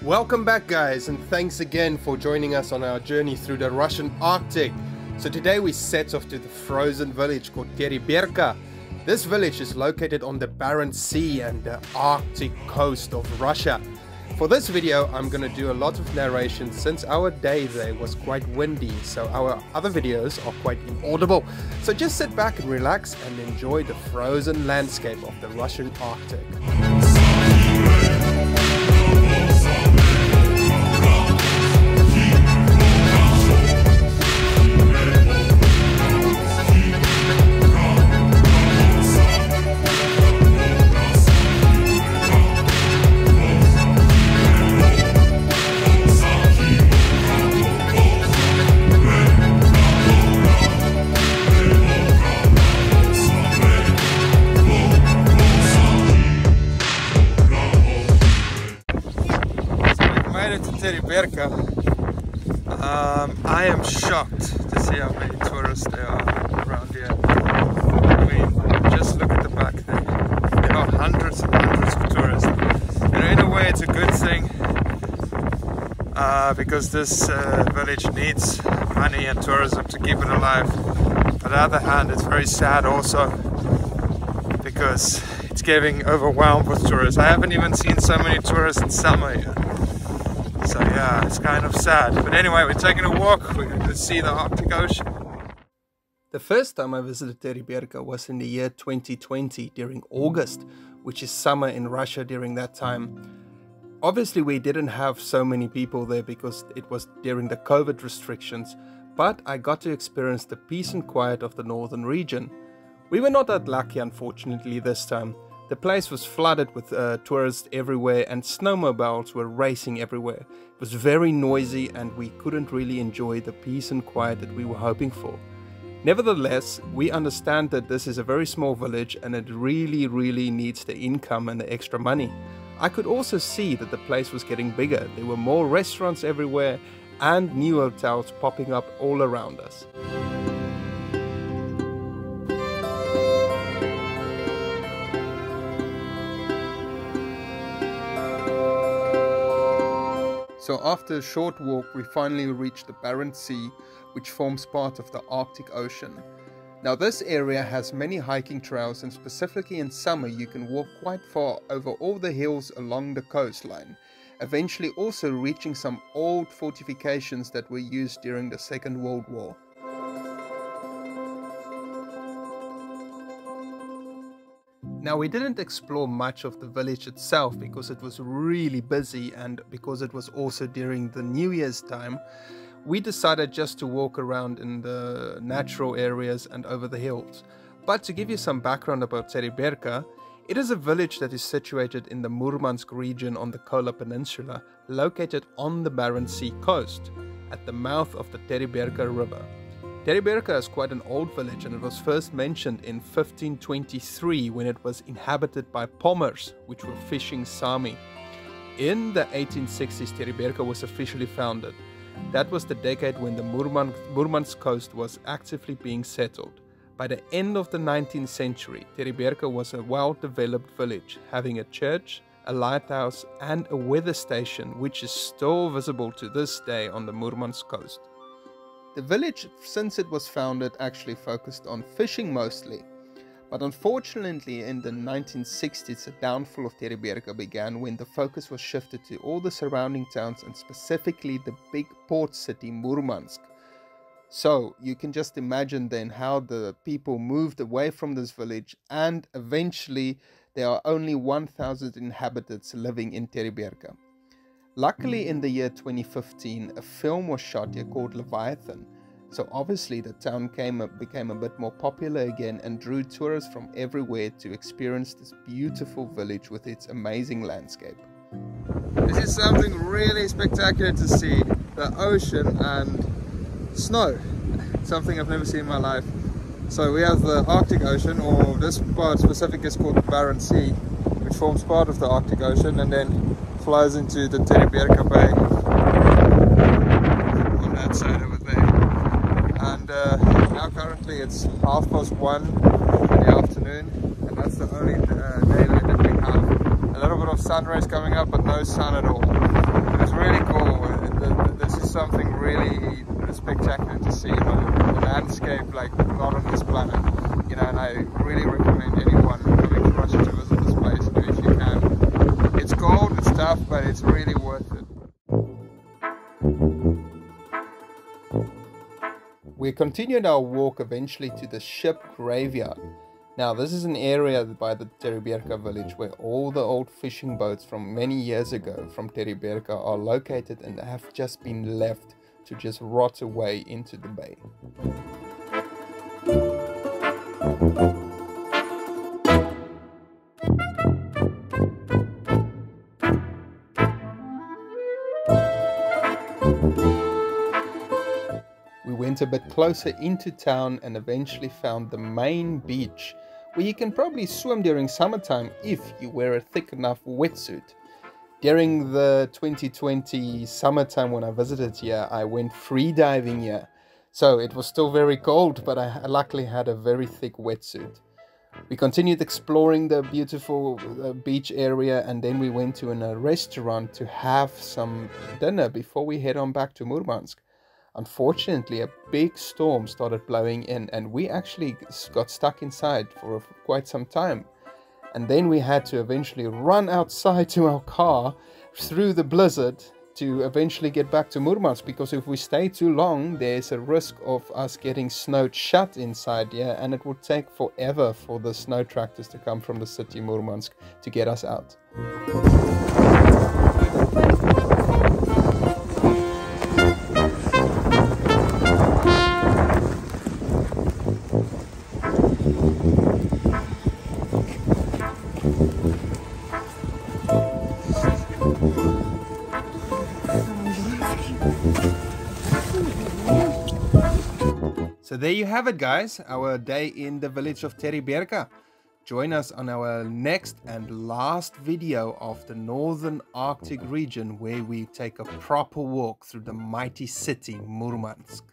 Welcome back, guys, and thanks again for joining us on our journey through the Russian Arctic. So today we set off to the frozen village called Teriberka. This village is located on the Barents Sea and the Arctic coast of Russia. For this video I'm going to do a lot of narration since our day there was quite windy, so our other videos are quite inaudible. So just sit back and relax and enjoy the frozen landscape of the Russian Arctic. Teriberka. I am shocked to see how many tourists there are around here. I mean, just look at the back there. There are hundreds and hundreds of tourists. And in a way it's a good thing because this village needs money and tourism to keep it alive. But on the other hand, it's very sad also because it's getting overwhelmed with tourists. I haven't even seen so many tourists in summer here. So yeah, it's kind of sad. But anyway, we're taking a walk. We're going to see the Arctic Ocean. The first time I visited Teriberka was in the year 2020 during August, which is summer in Russia during that time. Obviously we didn't have so many people there because it was during the COVID restrictions, but I got to experience the peace and quiet of the northern region. We were not that lucky, unfortunately, this time. The place was flooded with tourists everywhere and snowmobiles were racing everywhere. It was very noisy and we couldn't really enjoy the peace and quiet that we were hoping for. Nevertheless, we understand that this is a very small village and it really needs the income and the extra money. I could also see that the place was getting bigger. There were more restaurants everywhere and new hotels popping up all around us. So after a short walk, we finally reached the Barents Sea, which forms part of the Arctic Ocean. Now this area has many hiking trails and specifically in summer you can walk quite far over all the hills along the coastline, eventually also reaching some old fortifications that were used during the Second World War. Now we didn't explore much of the village itself because it was really busy and because it was also during the New Year's time. We decided just to walk around in the natural areas and over the hills. But to give you some background about Teriberka, it is a village that is situated in the Murmansk region on the Kola Peninsula, located on the Barents Sea coast, at the mouth of the Teriberka River. Teriberka is quite an old village and it was first mentioned in 1523 when it was inhabited by Pomers, which were fishing Sami. In the 1860s, Teriberka was officially founded. That was the decade when the Murmansk coast was actively being settled. By the end of the 19th century, Teriberka was a well-developed village, having a church, a lighthouse and a weather station, which is still visible to this day on the Murmansk coast. The village, since it was founded, actually focused on fishing mostly. But unfortunately in the 1960s, the downfall of Teriberka began when the focus was shifted to all the surrounding towns and specifically the big port city Murmansk. So you can just imagine then how the people moved away from this village and eventually there are only 1,000 inhabitants living in Teriberka. Luckily in the year 2015 a film was shot here called Leviathan, so obviously the town became a bit more popular again and drew tourists from everywhere to experience this beautiful village with its amazing landscape. This is something really spectacular to see, the ocean and snow, something I've never seen in my life. So we have the Arctic Ocean, or this part specific is called the Barents Sea, which forms part of the Arctic Ocean and then flows into the Teriberka Bay on that side over there. And now currently it's 1:30 in the afternoon and that's the only daylight that we have. A little bit of sun rays coming up but no sun at all. it's really worth it. We continued our walk eventually to the ship graveyard. Now this is an area by the Teriberka village where all the old fishing boats from many years ago from Teriberka are located and have just been left to just rot away into the bay. We went a bit closer into town and eventually found the main beach, where you can probably swim during summertime if you wear a thick enough wetsuit. During the 2020 summertime when I visited here, I went free diving here. So it was still very cold, but I luckily had a very thick wetsuit. We continued exploring the beautiful beach area, and then we went to a restaurant to have some dinner before we head on back to Murmansk. Unfortunately, a big storm started blowing in and we actually got stuck inside for quite some time. And then we had to eventually run outside to our car through the blizzard to eventually get back to Murmansk, because if we stay too long, there's a risk of us getting snowed shut inside here, and it would take forever for the snow tractors to come from the city Murmansk to get us out. So there you have it, guys, our day in the village of Teriberka. Join us on our next and last video of the northern Arctic region, where we take a proper walk through the mighty city Murmansk.